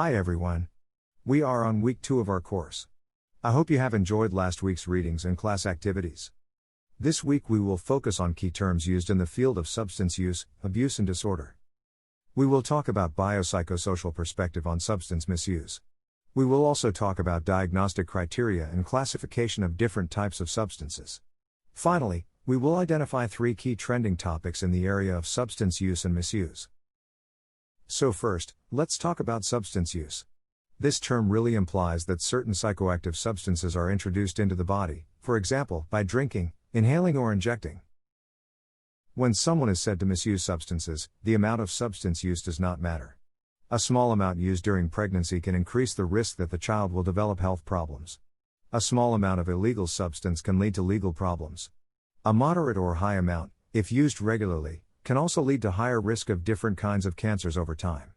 Hi everyone. We are on week 2 of our course. I hope you have enjoyed last week's readings and class activities. This week we will focus on key terms used in the field of substance use, abuse and disorder. We will talk about biopsychosocial perspective on substance misuse. We will also talk about diagnostic criteria and classification of different types of substances. Finally, we will identify 3 key trending topics in the area of substance use and misuse. So first, let's talk about substance use. This term really implies that certain psychoactive substances are introduced into the body, for example, by drinking, inhaling or injecting. When someone is said to misuse substances, the amount of substance use does not matter. A small amount used during pregnancy can increase the risk that the child will develop health problems. A small amount of illegal substance can lead to legal problems. A moderate or high amount, if used regularly, can also lead to higher risk of different kinds of cancers over time.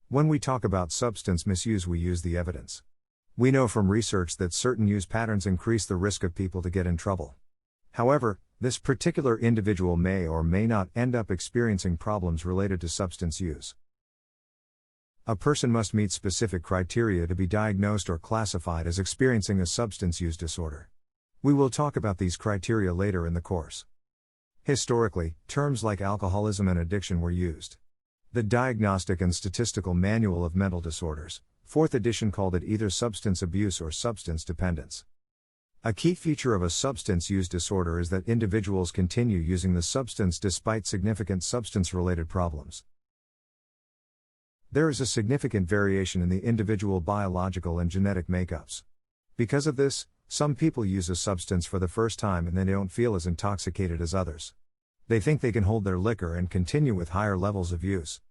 When we talk about substance misuse, we use the evidence. We know from research that certain use patterns increase the risk of people to get in trouble. However, this particular individual may or may not end up experiencing problems related to substance use. A person must meet specific criteria to be diagnosed or classified as experiencing a substance use disorder. We will talk about these criteria later in the course. Historically, terms like alcoholism and addiction were used. The Diagnostic and Statistical Manual of Mental Disorders, 4th edition, called it either substance abuse or substance dependence. A key feature of a substance use disorder is that individuals continue using the substance despite significant substance-related problems. There is a significant variation in the individual biological and genetic makeups. Because of this, some people use a substance for the first time and they don't feel as intoxicated as others. They think they can hold their liquor and continue with higher levels of use.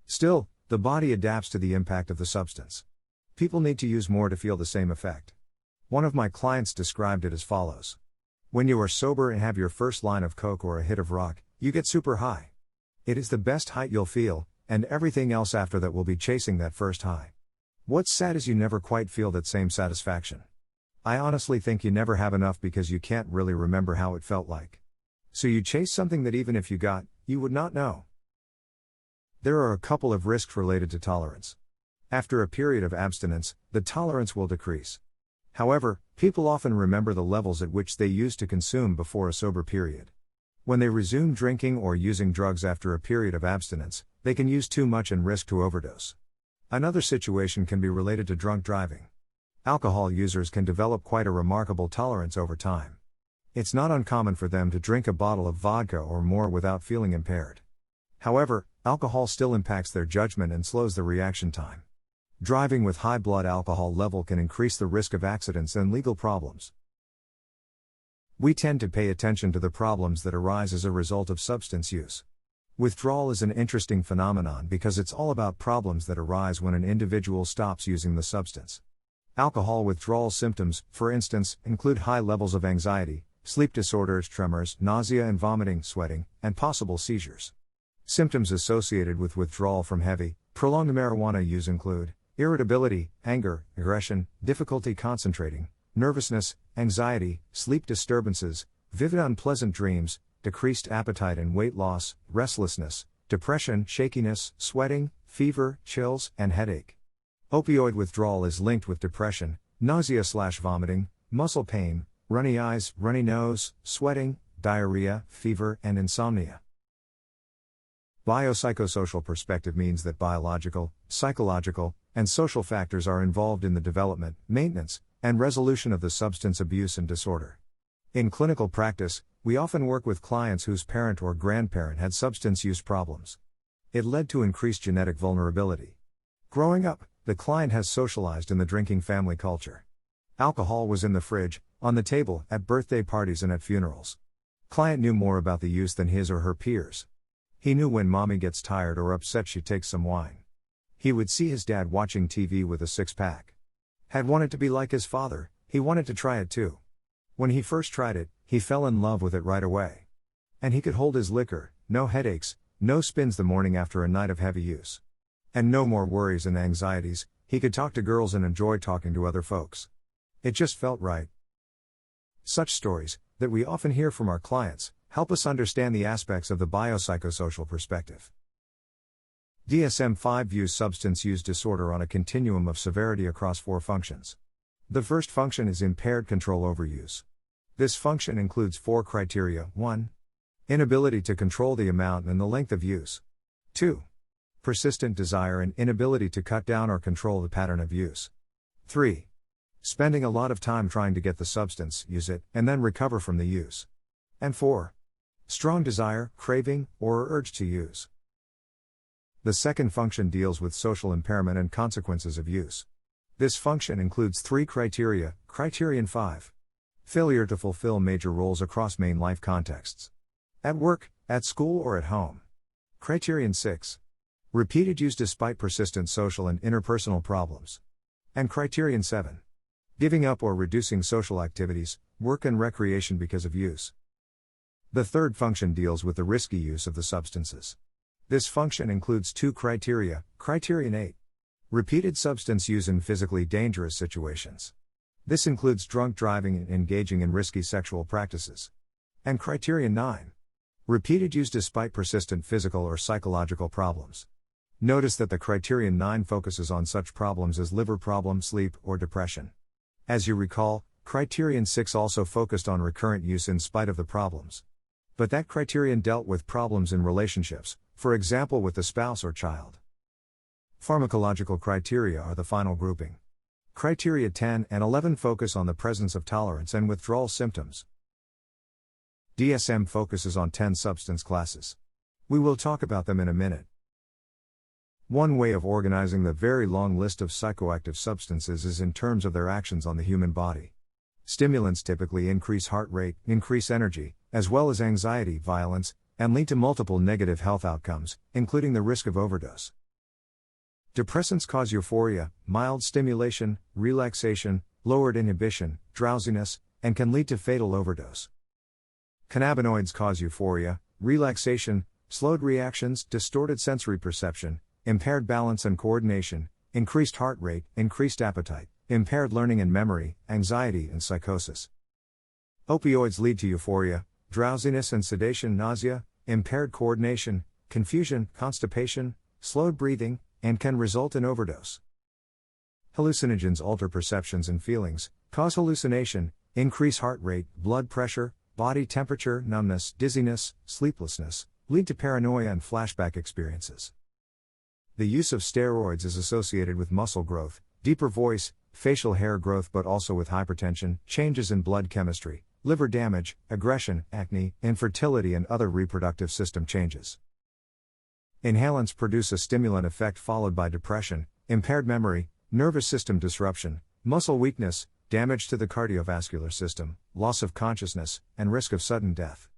Still, the body adapts to the impact of the substance. People need to use more to feel the same effect. One of my clients described it as follows. When you are sober and have your first line of coke or a hit of rock, you get super high. It is the best height you'll feel, and everything else after that will be chasing that first high. What's sad is you never quite feel that same satisfaction. I honestly think you never have enough because you can't really remember how it felt like. So you chase something that even if you got, you would not know. There are a couple of risks related to tolerance. After a period of abstinence, the tolerance will decrease. However, people often remember the levels at which they used to consume before a sober period. When they resume drinking or using drugs after a period of abstinence, they can use too much and risk to overdose. Another situation can be related to drunk driving. Alcohol users can develop quite a remarkable tolerance over time. It's not uncommon for them to drink a bottle of vodka or more without feeling impaired. However, alcohol still impacts their judgment and slows the reaction time. Driving with high blood alcohol level can increase the risk of accidents and legal problems. We tend to pay attention to the problems that arise as a result of substance use. Withdrawal is an interesting phenomenon because it's all about problems that arise when an individual stops using the substance. Alcohol withdrawal symptoms, for instance, include high levels of anxiety, sleep disorders, tremors, nausea and vomiting, sweating, and possible seizures. Symptoms associated with withdrawal from heavy, prolonged marijuana use include irritability, anger, aggression, difficulty concentrating, nervousness, anxiety, sleep disturbances, vivid unpleasant dreams, decreased appetite and weight loss, restlessness, depression, shakiness, sweating, fever, chills, and headache. Opioid withdrawal is linked with depression, nausea/vomiting, muscle pain, runny eyes, runny nose, sweating, diarrhea, fever, and insomnia. Biopsychosocial perspective means that biological, psychological, and social factors are involved in the development, maintenance, and resolution of the substance abuse and disorder. In clinical practice, we often work with clients whose parent or grandparent had substance use problems. It led to increased genetic vulnerability. Growing up, the client has socialized in the drinking family culture. Alcohol was in the fridge, on the table, at birthday parties and at funerals. Client knew more about the use than his or her peers. He knew when mommy gets tired or upset she takes some wine. He would see his dad watching TV with a 6-pack. Had wanted to be like his father, he wanted to try it too. When he first tried it, he fell in love with it right away. And he could hold his liquor, no headaches, no spins the morning after a night of heavy use. And no more worries and anxieties, he could talk to girls and enjoy talking to other folks. It just felt right. Such stories, that we often hear from our clients, help us understand the aspects of the biopsychosocial perspective. DSM-5 views substance use disorder on a continuum of severity across 4 functions. The first function is impaired control over use. This function includes 4 criteria: 1. Inability to control the amount and the length of use. 2. Persistent desire and inability to cut down or control the pattern of use. 3. Spending a lot of time trying to get the substance, use it, and then recover from the use. And 4. Strong desire, craving, or urge to use. The second function deals with social impairment and consequences of use. This function includes 3 criteria. Criterion 5. Failure to fulfill major roles across main life contexts. At work, at school, or at home. Criterion 6. Repeated use despite persistent social and interpersonal problems. And Criterion 7. Giving up or reducing social activities, work and recreation because of use. The third function deals with the risky use of the substances. This function includes 2 criteria. Criterion 8. Repeated substance use in physically dangerous situations. This includes drunk driving and engaging in risky sexual practices. And Criterion 9. Repeated use despite persistent physical or psychological problems. Notice that the Criterion 9 focuses on such problems as liver problems, sleep, or depression. As you recall, Criterion 6 also focused on recurrent use in spite of the problems. But that criterion dealt with problems in relationships, for example with the spouse or child. Pharmacological criteria are the final grouping. Criteria 10 and 11 focus on the presence of tolerance and withdrawal symptoms. DSM focuses on 10 substance classes. We will talk about them in a minute. One way of organizing the very long list of psychoactive substances is in terms of their actions on the human body. Stimulants typically increase heart rate, increase energy, as well as anxiety, violence, and lead to multiple negative health outcomes, including the risk of overdose. Depressants cause euphoria, mild stimulation, relaxation, lowered inhibition, drowsiness, and can lead to fatal overdose. Cannabinoids cause euphoria, relaxation, slowed reactions, distorted sensory perception, impaired balance and coordination, increased heart rate, increased appetite, impaired learning and memory, anxiety and psychosis. Opioids lead to euphoria, drowsiness and sedation, nausea, impaired coordination, confusion, constipation, slowed breathing, and can result in overdose. Hallucinogens alter perceptions and feelings, cause hallucination, increase heart rate, blood pressure, body temperature, numbness, dizziness, sleeplessness, lead to paranoia and flashback experiences. The use of steroids is associated with muscle growth, deeper voice, facial hair growth, but also with hypertension, changes in blood chemistry, liver damage, aggression, acne, infertility, and other reproductive system changes. Inhalants produce a stimulant effect followed by depression, impaired memory, nervous system disruption, muscle weakness, damage to the cardiovascular system, loss of consciousness, and risk of sudden death.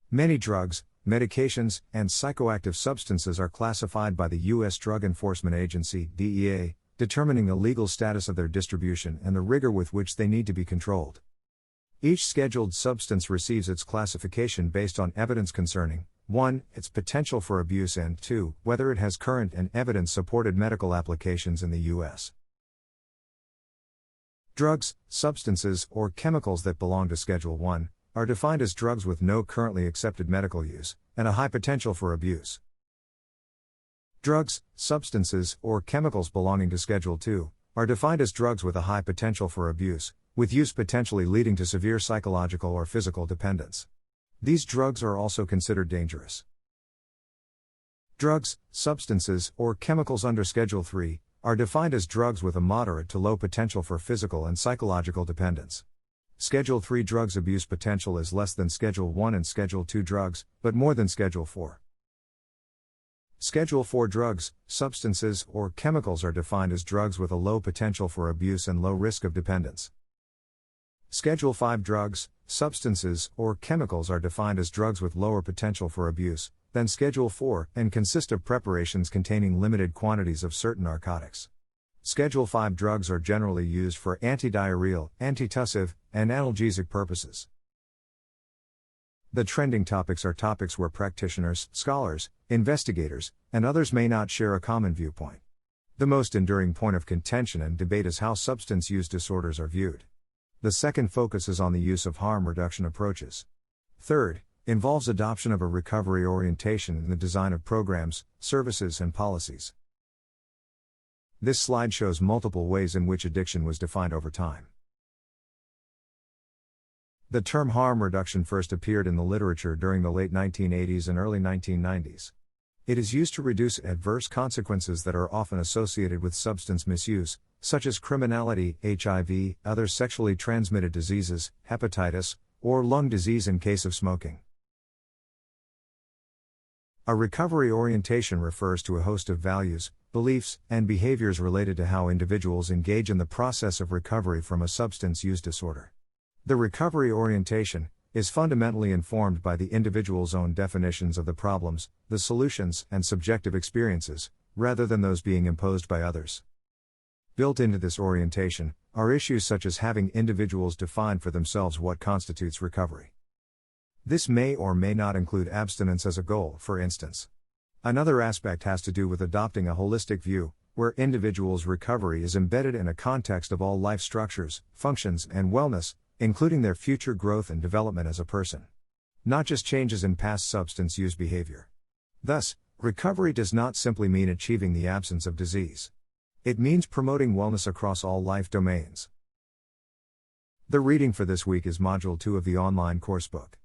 Many drugs, medications, and psychoactive substances are classified by the U.S. Drug Enforcement Agency, DEA, determining the legal status of their distribution and the rigor with which they need to be controlled. Each scheduled substance receives its classification based on evidence concerning 1. Its potential for abuse, and 2. Whether it has current and evidence-supported medical applications in the U.S. Drugs, substances, or chemicals that belong to Schedule 1 are defined as drugs with no currently accepted medical use, and a high potential for abuse. Drugs, substances, or chemicals belonging to Schedule 2 are defined as drugs with a high potential for abuse, with use potentially leading to severe psychological or physical dependence. These drugs are also considered dangerous. Drugs, substances, or chemicals under Schedule 3 are defined as drugs with a moderate to low potential for physical and psychological dependence. Schedule 3 drugs abuse potential is less than Schedule 1 and Schedule 2 drugs, but more than Schedule 4. Schedule 4 drugs, substances, or chemicals are defined as drugs with a low potential for abuse and low risk of dependence. Schedule 5 drugs, substances, or chemicals are defined as drugs with lower potential for abuse than Schedule 4 and consist of preparations containing limited quantities of certain narcotics. Schedule 5 drugs are generally used for antidiarrheal, antitussive, and analgesic purposes. The trending topics are topics where practitioners, scholars, investigators, and others may not share a common viewpoint. The most enduring point of contention and debate is how substance use disorders are viewed. The second focuses on the use of harm reduction approaches. Third, involves adoption of a recovery orientation in the design of programs, services, and policies. This slide shows multiple ways in which addiction was defined over time. The term harm reduction first appeared in the literature during the late 1980s and early 1990s. It is used to reduce adverse consequences that are often associated with substance misuse, such as criminality, HIV, other sexually transmitted diseases, hepatitis, or lung disease in case of smoking. A recovery orientation refers to a host of values, beliefs, and behaviors related to how individuals engage in the process of recovery from a substance use disorder. The recovery orientation is fundamentally informed by the individual's own definitions of the problems, the solutions, and subjective experiences, rather than those being imposed by others. Built into this orientation are issues such as having individuals define for themselves what constitutes recovery. This may or may not include abstinence as a goal, for instance. Another aspect has to do with adopting a holistic view, where individuals' recovery is embedded in a context of all life structures, functions, and wellness, including their future growth and development as a person. Not just changes in past substance use behavior. Thus, recovery does not simply mean achieving the absence of disease. It means promoting wellness across all life domains. The reading for this week is Module 2 of the online coursebook.